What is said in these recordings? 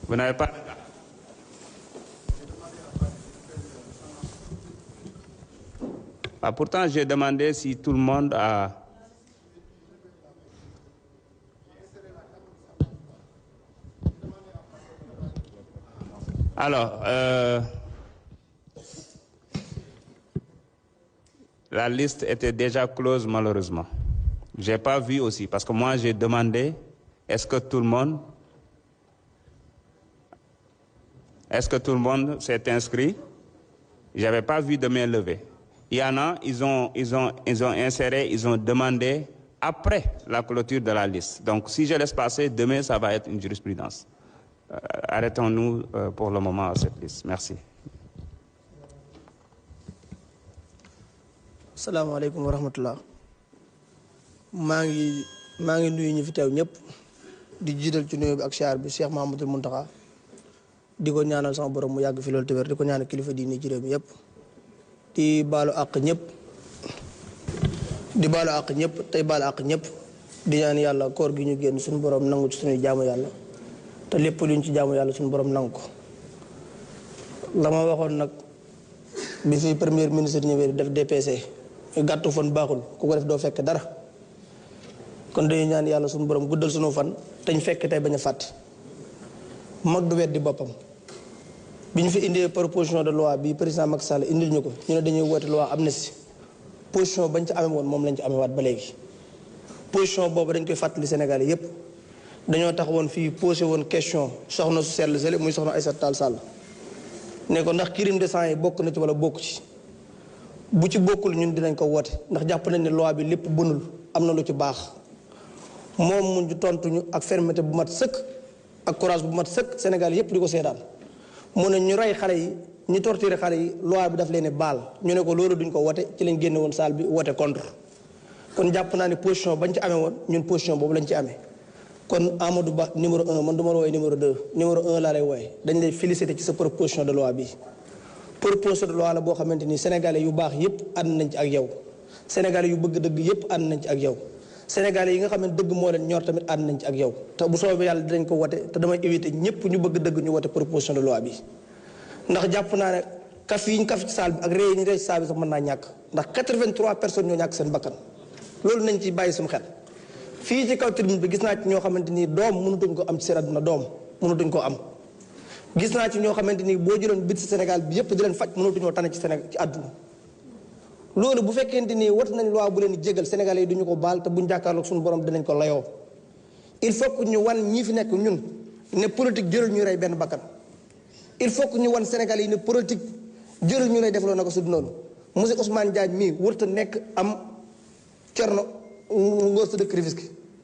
Vous n'avez pas... Ah, pourtant, j'ai demandé si tout le monde a... Alors, la liste était déjà close, malheureusement. Je n'ai pas vu aussi, parce que moi, j'ai demandé, est-ce que tout le monde s'est inscrit? Je n'avais pas vu de main levée. Il y en a, ils ont inséré, ils ont demandé après la clôture de la liste. Donc, si je laisse passer, demain, ça va être une jurisprudence. Arrêtons-nous pour le moment à cette liste. Merci. Assalamu alaikum wa rahmatullah. maa ngi nuyu ñu fi teew ñëpp di jiital ci nuyu bi ak siyaar bi Cheikh Mahamadul Muntaxa di ko ñaanal sama borom mu yàgg fi loolu te wér di ko ñaanal kilifa diine ci réew mi yëpp di baalu àq ñëpp tey baalu àq ñëpp di ñaan yàlla koor gi ñu génn suñu borom nangu ci suñuy jaamu yàlla te lépp luñ ci jaamu yàlla suñu borom nangu ko. la ma waxoon nag bi fi premier ministre ñëwee def DPC gàttu fan baaxul ku ko def doo fekk dara kon dañuy ñaan yàlla suñu borom guddal suñu fan te ñu fekk tey bañ a fàtte mag du weddi boppam. bi ñu fi indee proposition de loi bi président Macky Sall indil ñu ko ñu ne dañuy woote loi amnistie position bañ ci amee woon moom lañ ci amewaat ba léegi. position boobu dañ koy fàttali Sénégal yépp dañoo tax woon fii posé woon question soxna su sell sele muy soxna Aïssata Tall Sall ne ko ndax crime de sang yi bokk na ci wala bokk ci bu ci bokkul ñun dinañ ko woote ndax jàpp nañ ne loi bi lépp bënul am na lu ci baax moom mu ñu tontuñu ak fermeté bu mat sëkk ak courage bu mat sëkk Sénégal yépp di ko seetaan mu ne ñu rey xale yi ñu torturé xale yi loi bi daf leen baal ñu ne ko loolu duñ ko wote ci lañ génne woon salle bi wote contre kon jàpp naa ne position bañ ci amee woon ñun position boobu lañ ci amee kon Amadou Ba numéro 1 man du ma la wooye numéro 2 numéro 1 laa lay wooye dañ lay féliciter ci sa proposition de loi bi proposition de loi la boo xamante ni sénégalais yu baax yépp ànd nañ ci ak yow sénégalais yu bëgg dëgg yépp ànd nañ ci ak yow sénégalais yi nga xam ne dëgg moo leen ñor tamit ànd nañ ci ak yow te bu soobee yàlla dinañ ko wote te damay éviter ñëpp ñu bëgg dëgg ñu wote proposition de loi bi ndax jàpp naa ne kaf yi ñu kaf ci saal bi ak rey yi ñu rey ci saal bi sax mën naa ñàkk ndax 83 personnes ñoo ñàkk seen bakkan loolu nañ ci bàyyi suñu xel fii ci kaw tribune bi gis naa ci ñoo xamante ni doom mënutuñ ko am ci seen àdduna doom mënutuñ ko am gis naa ci ñoo xamante ni boo jëloon bit ci Sénégal bi yépp di leen faj mënutuñoo tane ci Sénégal ci àdduna loolu bu fekkente ni wat nañ loi bu leen di jégal Sénégalais yi duñu ko baal te buñ jàkkaarloog suñu borom dinañ ko layoo il faut que ñu wan ñii fi nekk ñun ne politique jërul ñu rey benn bakkan il faut que ñu wan Sénégalais yi ne politique jërul ñu lay defloo na ko su noonu monsieur Ousmane Diagne mii wërta nekk am Thierno Ngor sa dëkk Rufisque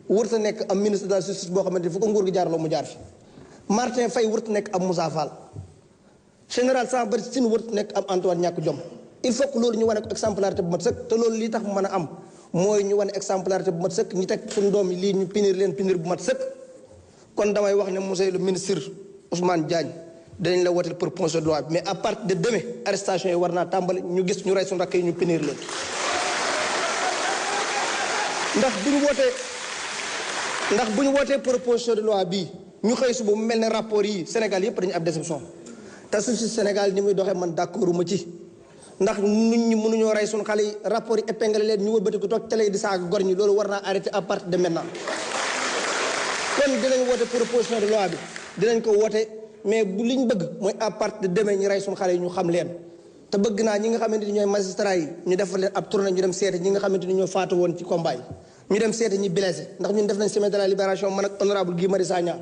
wërta nekk am ministre de la justice boo xamante ni fu ko nguur gi jaarloo mu jaar fi Martin Faye wërta nekk am Moussa Fall général sans bari sin wërta nekk am Antoine ñàkk jom il faut que loolu ñu wane ko exemplarité bu mat sëkk te loolu lii tax mu mën a am mooy ñu wane exemplarité bu mat sëkk ñu teg suñu doom yi lii ñu punir leen punir bu mat sëkk kon damay wax ne monsieur le ministre Ousmane Diagne dinañ la wooteel proposition de loi bi mais à partir de demain arrestation yi war naa tàmbali ñu gis ñu rey suñu rakk yi ñu punir leen ndax bu ñu wootee proposition de loi bii ñu xëy suba mu mel ne rapport yi Sénégal yépp dañu ab déception te suuf si Sénégal ni muy doxee man d'accorduma ci ndax nit ñi mënuñoo rey suñu xale yi rapport yi épinglé leen ñu wëlbati ko toog télé di saaga gor ñi loolu war naa arrêté à partir de maintenant kon dinañ woote proposition de loi bi dinañ ko woote mais bu li ñu bëgg mooy à partir de demain ñu rey suñu xale yi ñu xam leen te bëgg naa ñi nga xamante ni ñooy magistrat yi ñu defal leen ab tournée ñu dem seete ñi nga xamante ni ñoo faatu woon ci combat yi ñu dem seete ñi blessé ndax ñun def nañ semaine de la libération man ak honorable Guy Marius Sagna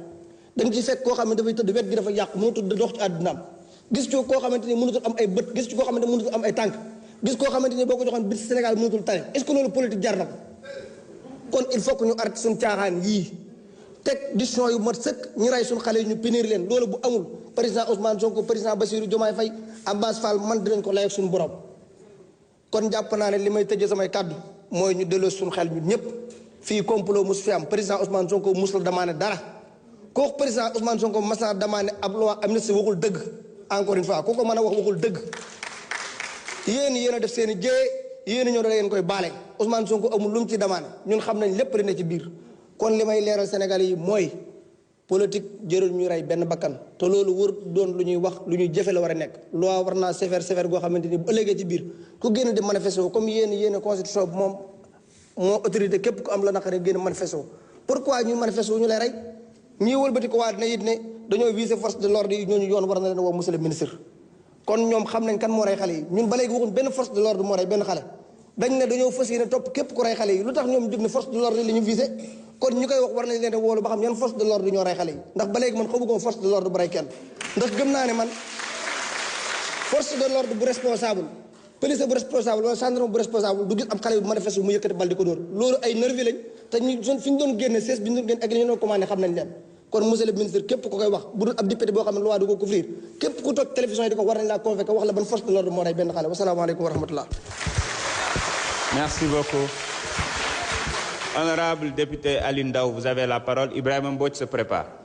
dañ ci fekk koo xam ne dafay tëdd wet gi dafa yàqu mënutul dox ci àddunaam gis ci koo xamante ni mënutul am ay bët gis ci koo xamante ni mënutul am ay tànk gis koo xamante ni boo ko joxoon bit Sénégal mënutul tane est-ce que loolu politique jar na ko kon il faut que ñu arrêté suñu caaxaan yii teg décision yu mat sëkk ñu rey suñu xale yi ñu punir leen loolu bu amul président Ousmane Sonko président Bassirou Diomaye Faye Abbas Fall man dinañ ko lay ak suñu borom kon jàpp naa ne li may tëjee samay kàddu mooy ñu delloo suñu xel ñun ñëpp fii complot mus fi am président Ousmane Sonko mus la demandé dara kooku président Ousmane Sonko mas naa demandé ab loi amnistie waxul dëgg encore une fois ku ko mën a wax waxul dëgg yéen a def seen i jéey yéen a ñëw da ngeen koy baale Ousmane Sonko amul lu mu ci demandé ñun xam nañ lépp li ne ci biir kon li may leeral Sénégalais yi mooy politique jërul ñu rey benn bakkan te loolu wër doon lu ñuy wax lu ñuy jëfe la war a nekk loi war naa sévère goo xamante ni bu ëllëgee ci biir ku génn di manifester comme yéen constitution bi moom moo autorité képp ku am la naqare génn manifester pourquoi ñu manifester ñu lay rey ñii wëlbati ko waa dina it ne dañoo viser force de l'ordre yi ñooñu yoon war na leen woo monsieur le ministre kon ñoom xam nañ kan moo rey xale yi ñun ba léegi waxuñ benn force de l'ordre moo rey benn xale dañ ne dañoo fas yéene topp képp ku rey xale yi lu tax ñoom jóg ne force de l'ordre li ñu visé kon ñu koy wax war nañ leen woolu ba xam yan force de l'ordre ñoo rey xale yi ndax ba léegi man xamu ko force de l'ordre bu rey kenn ndax gëm naa ne man force de l'ordre bu responsable police bu responsable wala gendarme bu responsable du gis am xale bu manifeste mu yëkkati bal di ko dóor loolu ay nervi lañ te ñu fi ñu doon génne sees bi ñu doon génne ak li ñu doon commandé xam nañ leen kon monsieur le ministre képp ku koy wax bu dul ab député boo xam ne loi du ko couvrir képp ku toog télévision yi di ko war nañ laa convoqué wax la ban force de l'ordre moo rey benn xale wasalaamaaleykum wa rahmatullah. Merci beaucoup. Honorable député Aline Ndao, vous avez la parole. Ibrahima Mbodj se prépare.